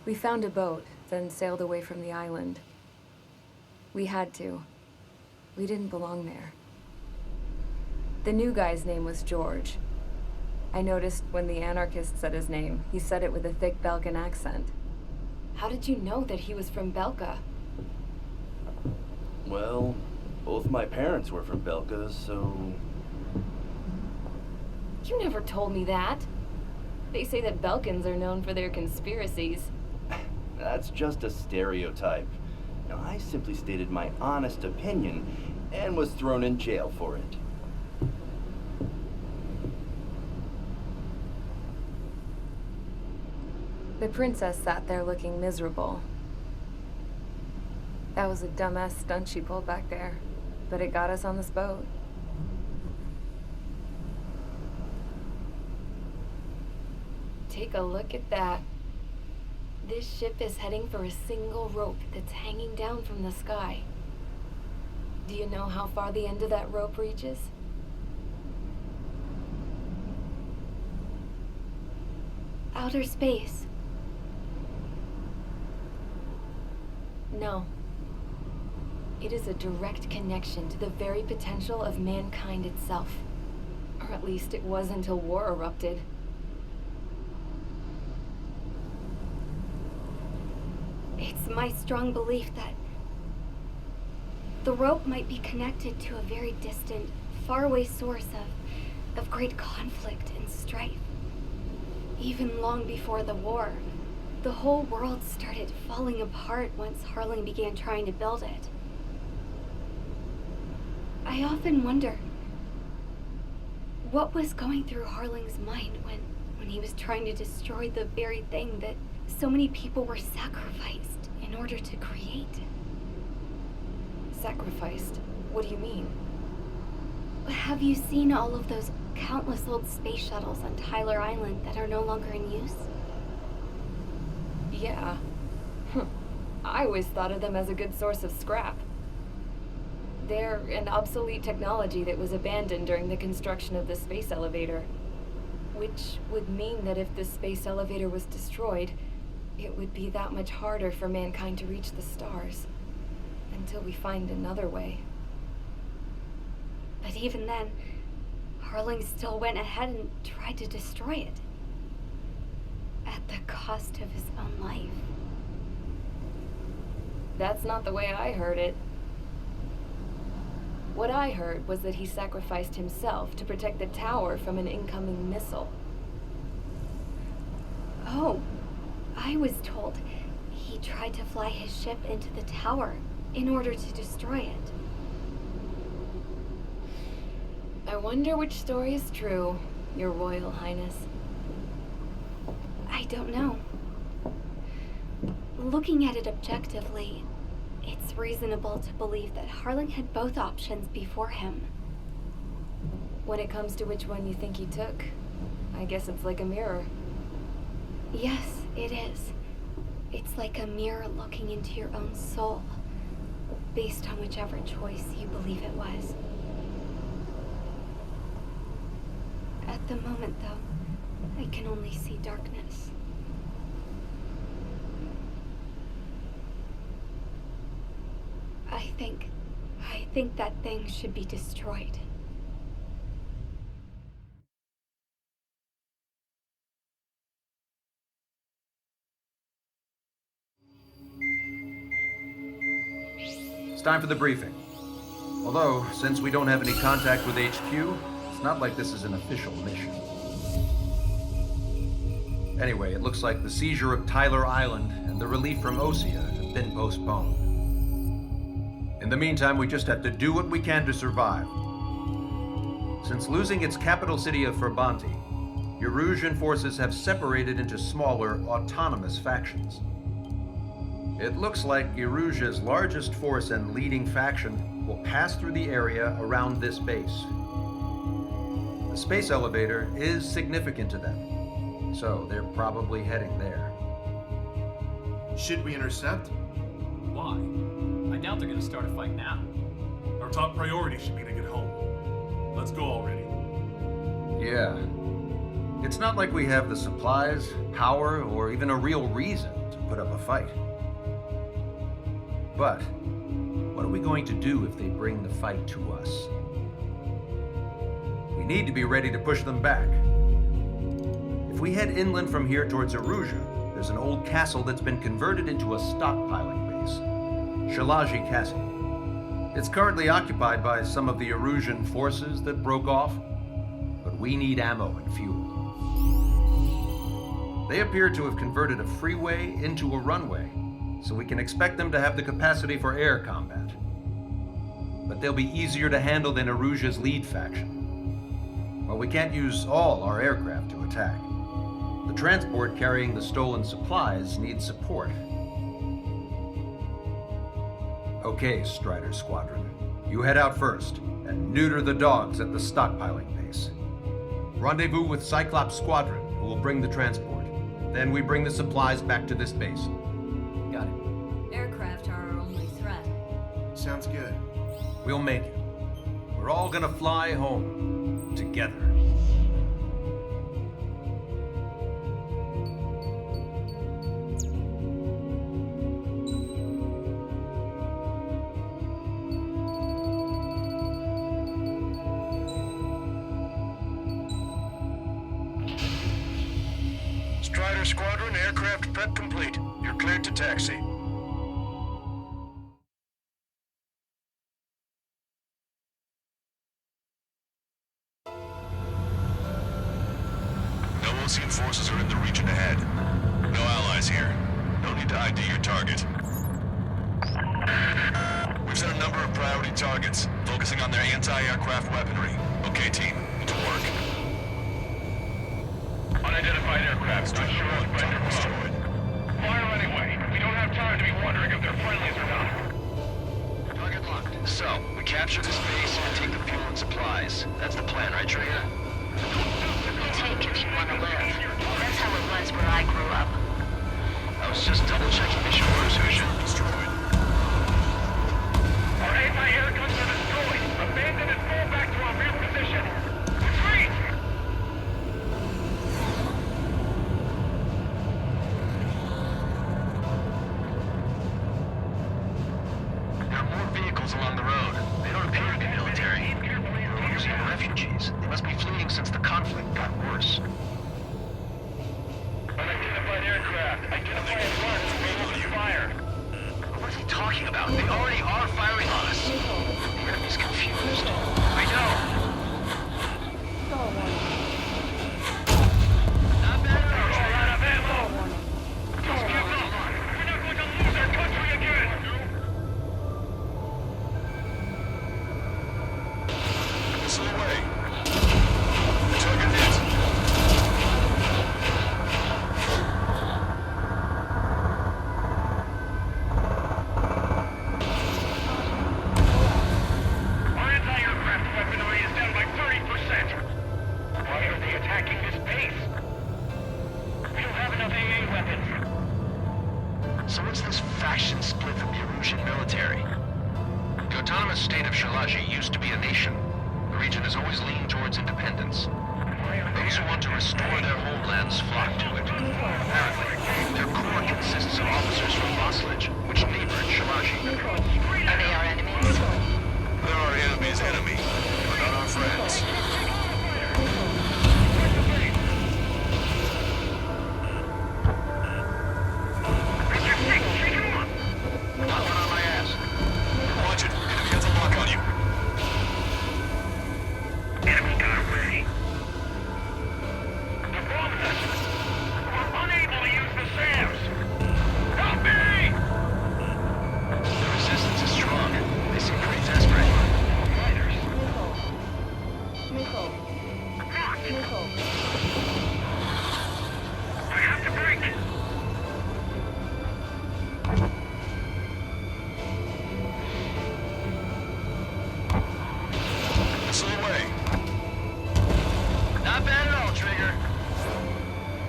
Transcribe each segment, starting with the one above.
We found a boat, then sailed away from the island. We had to. We didn't belong there. The new guy's name was George. I noticed when the anarchist said his name, he said it with a thick Belkan accent. How did you know that he was from Belka? Well, both my parents were from Belka, so... You never told me that. They say that Belkans are known for their conspiracies. That's just a stereotype. Now, I simply stated my honest opinion and was thrown in jail for it. The princess sat there looking miserable. That was a dumbass stunt she pulled back there, but it got us on this boat. Take a look at that. This ship is heading for a single rope that's hanging down from the sky. Do you know how far the end of that rope reaches? Outer space. No. It is a direct connection to the very potential of mankind itself. Or at least it was until war erupted. It's my strong belief that the rope might be connected to a very distant, faraway source of great conflict and strife. Even long before the war, the whole world started falling apart once Harling began trying to build it. I often wonder what was going through Harling's mind when he was trying to destroy the very thing that so many people were sacrificed in order to create. Sacrificed? What do you mean? Have you seen all of those countless old space shuttles on Tyler Island that are no longer in use? Yeah. I always thought of them as a good source of scrap. They're an obsolete technology that was abandoned during the construction of the space elevator. Which would mean that if the space elevator was destroyed, it would be that much harder for mankind to reach the stars. Until we find another way. But even then, Harling still went ahead and tried to destroy it. At the cost of his own life. That's not the way I heard it. What I heard was that he sacrificed himself to protect the tower from an incoming missile. Oh, I was told he tried to fly his ship into the tower in order to destroy it. I wonder which story is true, Your Royal Highness. I don't know. Looking at it objectively, it's reasonable to believe that Harling had both options before him. When it comes to which one you think he took, I guess it's like a mirror. Yes, it is. It's like a mirror looking into your own soul, based on whichever choice you believe it was. At the moment, though, I can only see darkness. I think that thing should be destroyed. It's time for the briefing. Although, since we don't have any contact with HQ, it's not like this is an official mission. Anyway, it looks like the seizure of Tyler Island and the relief from Osea have been postponed. In the meantime, we just have to do what we can to survive. Since losing its capital city of Ferbanti, Erusian forces have separated into smaller, autonomous factions. It looks like Erusia's largest force and leading faction will pass through the area around this base. The space elevator is significant to them, so they're probably heading there. Should we intercept? Why? I doubt they're gonna start a fight now. Our top priority should be to get home. Let's go already. Yeah. It's not like we have the supplies, power, or even a real reason to put up a fight. But what are we going to do if they bring the fight to us? We need to be ready to push them back. If we head inland from here towards Aruja, there's an old castle that's been converted into a stockpiling base. Shalaji Castle. It's currently occupied by some of the Arujan forces that broke off, but we need ammo and fuel. They appear to have converted a freeway into a runway, so we can expect them to have the capacity for air combat. But they'll be easier to handle than Aruja's lead faction. While we can't use all our aircraft to attack, the transport carrying the stolen supplies needs support. Okay, Strider Squadron. You head out first and neuter the dogs at the stockpiling base. Rendezvous with Cyclops Squadron, who will bring the transport. Then we bring the supplies back to this base. Got it. Aircraft are our only threat. Sounds good. We'll make it. We're all gonna fly home together. Strider Squadron, aircraft prep complete. You're cleared to taxi. No Osean forces are in the region ahead. No allies here. No need to ID your target. We've set a number of priority targets, focusing on their anti-aircraft weaponry. Okay, team, to work. Unidentified aircraft, not sure what friend or foe. Fire anyway. We don't have time to be wondering if they're friendlies or not. Target locked. So, we capture this base and take the fuel and supplies. That's the plan, right, Trina? You take if you want to live. That's how it was where I grew up. I was just double-checking mission orders, Husha. Destroyed. Our anti-air guns are destroyed. Abandon and fall back to our rear position. Retreat! There are more vehicles along the road. They don't appear to be military. They're using refugees. They must be fleeing since the conflict got worse. Unidentified aircraft. Identify at once. Ready to fire. What is he talking about? They already are firing on us. The enemy's confused. I know. Not bad at all. All out of ammo. Just give up. We're not going to lose our country again. Missile away. Target hit. Our anti-aircraft weaponry is down by 30%. Why are they attacking this base? We don't have enough AA weapons. So what's this faction split from the Arusian military? The autonomous state of Shalaji used to be a nation. The region has always leaned towards independence. Those who want to restore their homelands flock to it. Apparently, their core consists of officers from Vaslage, which neighbored Shalaji. Are they our enemies? They're our enemy's enemy, but not our friends. Not one on my ass. Watch it. Enemy has a lock on you. Enemy got away. They're bombing us. We're unable to use the SAMs. Help me! The resistance is strong. They seem pretty desperate. Fighters. I have to break. Missile away. Not bad at all, Trigger.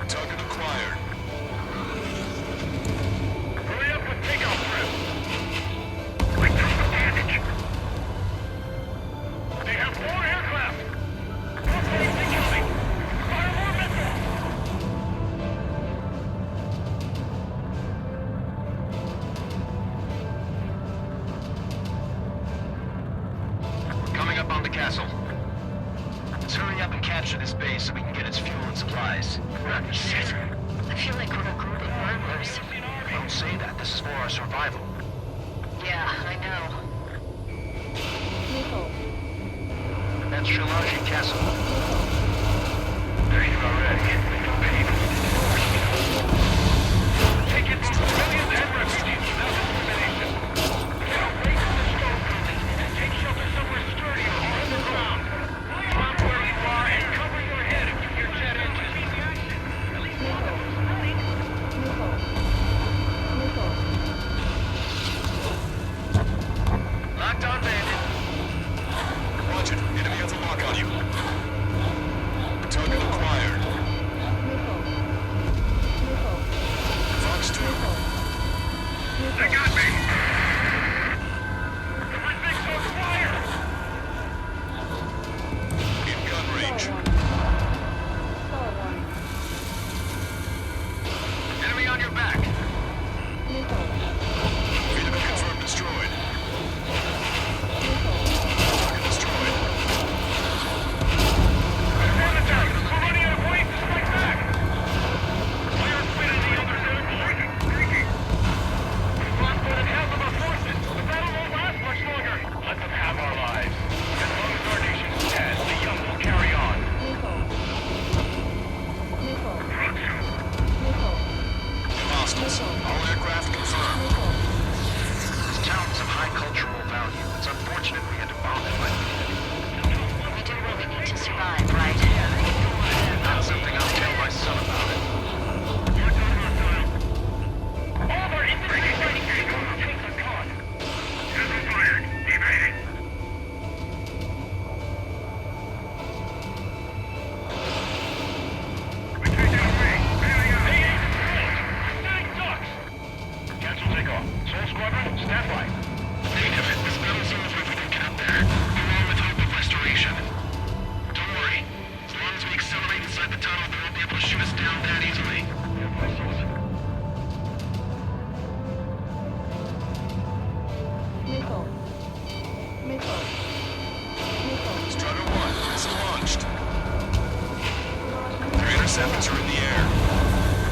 Target acquired. Hurry up with takeoff prep. I took the damage. They have 4 aircraft. More planes incoming. Fire more missiles. hurry up and capture this base so we can get its fuel and supplies. Shit. I feel like we're a group of burglars. Don't say that. This is for our survival. Yeah, I know. That's Shilaji Castle. There you are already. Take it from civilians and refugees without discrimination. Get away from the stone building and take shelter somewhere sturdier or underground. Drop where you are and cover your head if you hear jet engines. At least one of us is running. Locked on, bandit. Watch it. Enemy has a lock on you. Target acquired. Fox 2. They got me! Everything's on fire! In gun range. Enemy on your back! Enemy confirmed destroyed. Target destroyed. Damn it down! We're running out of ways to strike back! Clear spin in the others airborne! We've lost more than half of our forces! The battle won't last much longer! Let them have our lives. As long as our nation stands, the young will carry on. Hostiles. All aircraft confirmed. This town is of high cultural value. It's unfortunate we had to bomb it, but We do what we need to survive, right? that's something I'll tell my son about it. All of our infantry fighting vehicles will take the con. Missile fired. Evading. We take down range. Bailing out. AA deployed. Setting ducks. Cancel takeoff. Soul Squadron, stand by. Negative. This battle zone is where we can get up there. Along with hope of restoration. Don't worry. As long as we accelerate inside the tunnel, they won't be able to shoot us down that easily. Strider 1. Missile launched. Their interceptors are in the air.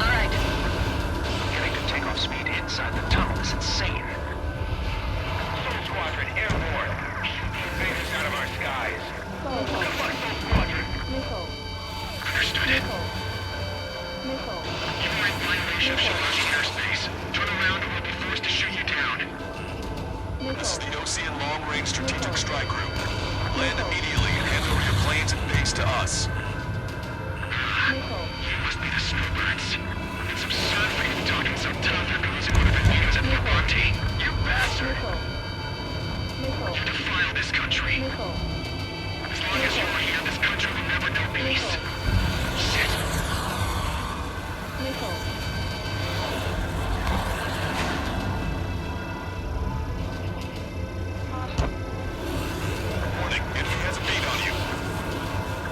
All right. Getting to takeoff speed inside the tunnel is insane. Soul Squadron, airborne. Shoot the invaders out of our skies. Good luck, Soul Squadron. Understood it. You are in violation of Shilaji airspace. Turn around or we'll be forced to shoot you down. This is the Ocean Long Range Strategic Strike Group. Land immediately and hand over your planes and base to us. You must be the snowbirds. It's absurd for you to talk in so tough. You're causing one of the meetings at Levante. You bastard. You defile this country. As long as you're here, this country will never know peace. Shit. Warning, enemy has a beat on you.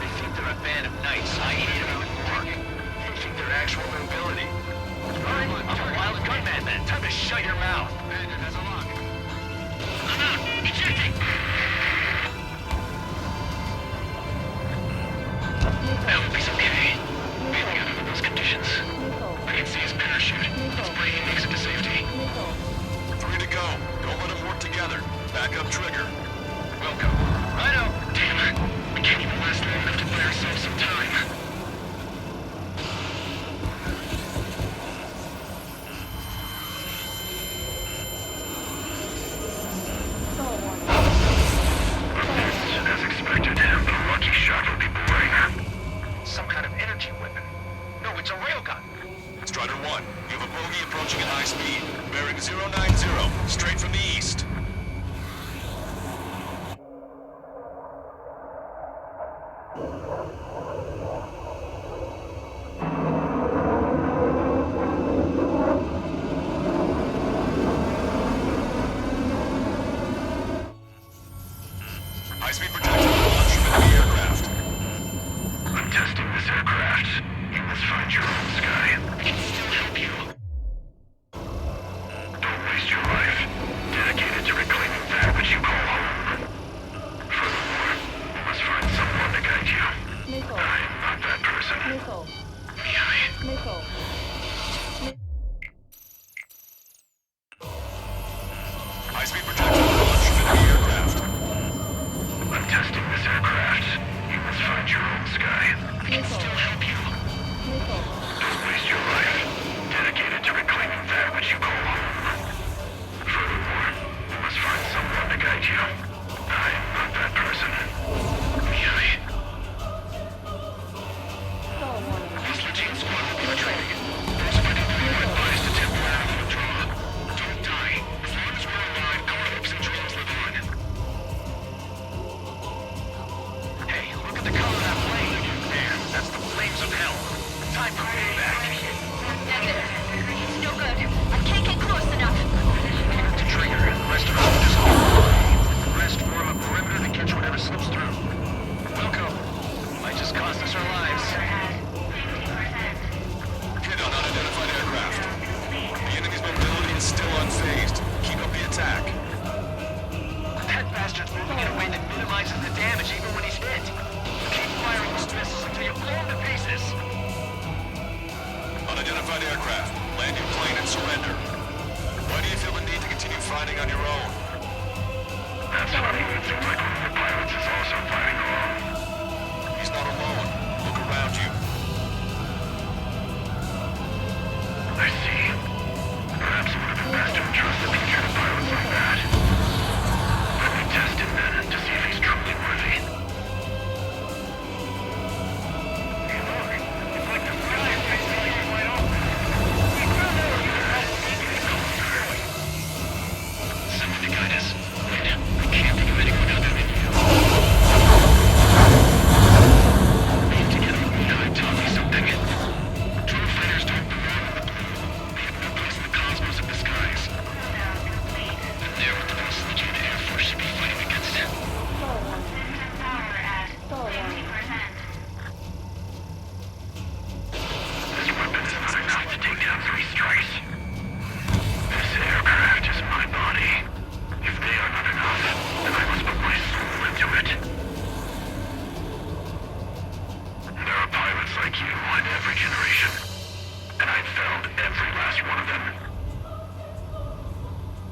They think they're a band of knights. I hate them even more. They think they're actual nobility. Alright, I'm a wild gunman then. Time to shut your mouth. Bandit has a lock. I'm out. Ejecting. That would be some pity. Bailing out under those conditions. I can see his parachute. Let's pray he makes it to safety. 3 to go. Don't let them work together. Back up trigger. Welcome. Righto. Damn it. We can't even last long enough to buy ourselves some time. As expected, the lucky shot will be boring. Some kind of energy weapon. No, it's a railgun. Strider 1, you have a bogey approaching at high speed. Bearing 090, straight from the east. High-speed protection launch from enemy aircraft. I'm testing this aircraft. You must find your own sky. I can still help you. Don't waste your life. Dedicated to reclaiming that which you call home. Furthermore, you must find someone to guide you. guy. We can still help you. Don't waste your life dedicated to reclaiming that which you call home. Furthermore, you must find someone to guide you. I am not that person. Yui. This routine squad will be retraining. Those fighting through your advised to temporarily withdraw. Don't die. As long as we're alive, our hopes and dreams live on. Hey, look at the color of that flame. There, that's the flames of hell. Time for payback. Negative. It's no good. I can't get close enough. To trigger, the rest of us will just hold. The rest form a perimeter to catch whatever slips through. Welcome. Might just cost us our lives. Hit on unidentified aircraft. The enemy's mobility is still unfazed. Keep up the attack. That bastard's moving in a way that minimizes the damage even when he's hit. Keep firing those missiles until you blow him to pieces. Unidentified aircraft. Land your plane and surrender. Why do you feel the need to continue fighting on your own? That's funny. It seems like one of the pilots is also fighting alone. He's not alone. Look around you. I see. Perhaps it would have been best to entrust the future to pilots like that. Let me test him then to see if he's truly worthy. Hey, look. It's like the sky is basically wide open. We found out you had someone to guide us. Wait, I can't think of anyone other than you. Being together with me, I've taught me something. Drone fighters don't belong in the blue. They have no place in the cosmos of the skies. And they're what the most legitimate Air Force should be fighting against. This weapon's not enough to take down 3 strikes. This aircraft is my body. If they are not enough, then I must put my soul into it. There are pilots like you in every generation, and I've found every last one of them.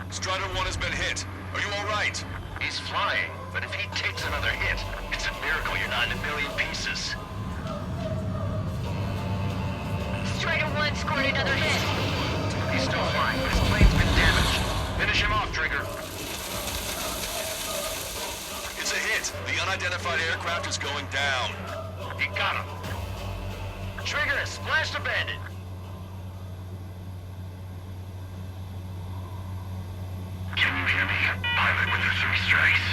Strider 1 has been hit. Are you all right? He's flying, but if he takes another hit, it's a miracle you're not in a million pieces. Strider 1 scored another hit. He's still flying, but his plane's been damaged. Finish him off, Trigger. It's a hit. The unidentified aircraft is going down. You got him. Trigger has splashed a bandit. Can you hear me, pilot with the 3 strikes?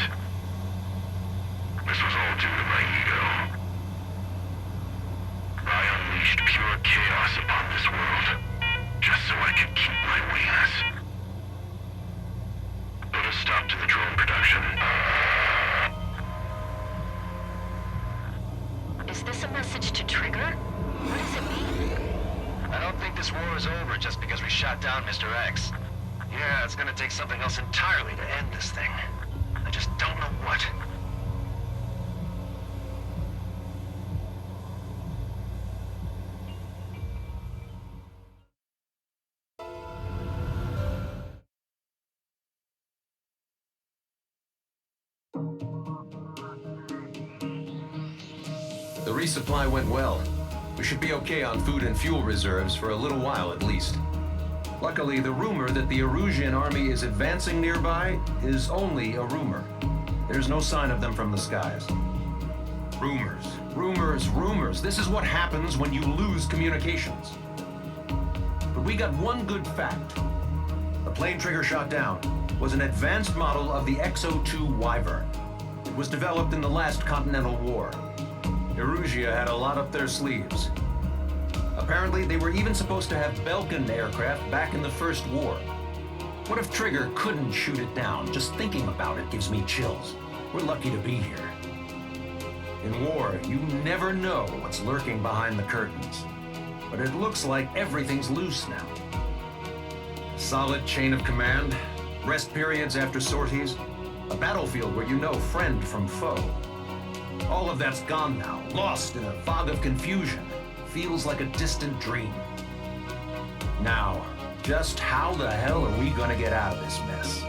This was all due to my ego. I unleashed pure chaos upon this world, just so I could keep my wings. Put a stop to the drone production. Is this a message to Trigger? What does it mean? I don't think this war is over just because we shot down Mr. X. Yeah, it's gonna take something else entirely to end this thing. I just don't know what. The resupply went well. We should be okay on food and fuel reserves for a little while at least. Luckily, the rumor that the Erusian army is advancing nearby is only a rumor. There's no sign of them from the skies. Rumors, rumors, rumors. This is what happens when you lose communications. But we got one good fact. The plane Trigger shot down was an advanced model of the XO-2 Wyvern. It was developed in the last Continental War. Erusia had a lot up their sleeves. Apparently, they were even supposed to have Belkin aircraft back in the First War. What if Trigger couldn't shoot it down? Just thinking about it gives me chills. We're lucky to be here. In war, you never know what's lurking behind the curtains. But it looks like everything's loose now. Solid chain of command, rest periods after sorties, a battlefield where you know friend from foe. All of that's gone now, lost in a fog of confusion. Feels like a distant dream. Now, just how the hell are we gonna get out of this mess?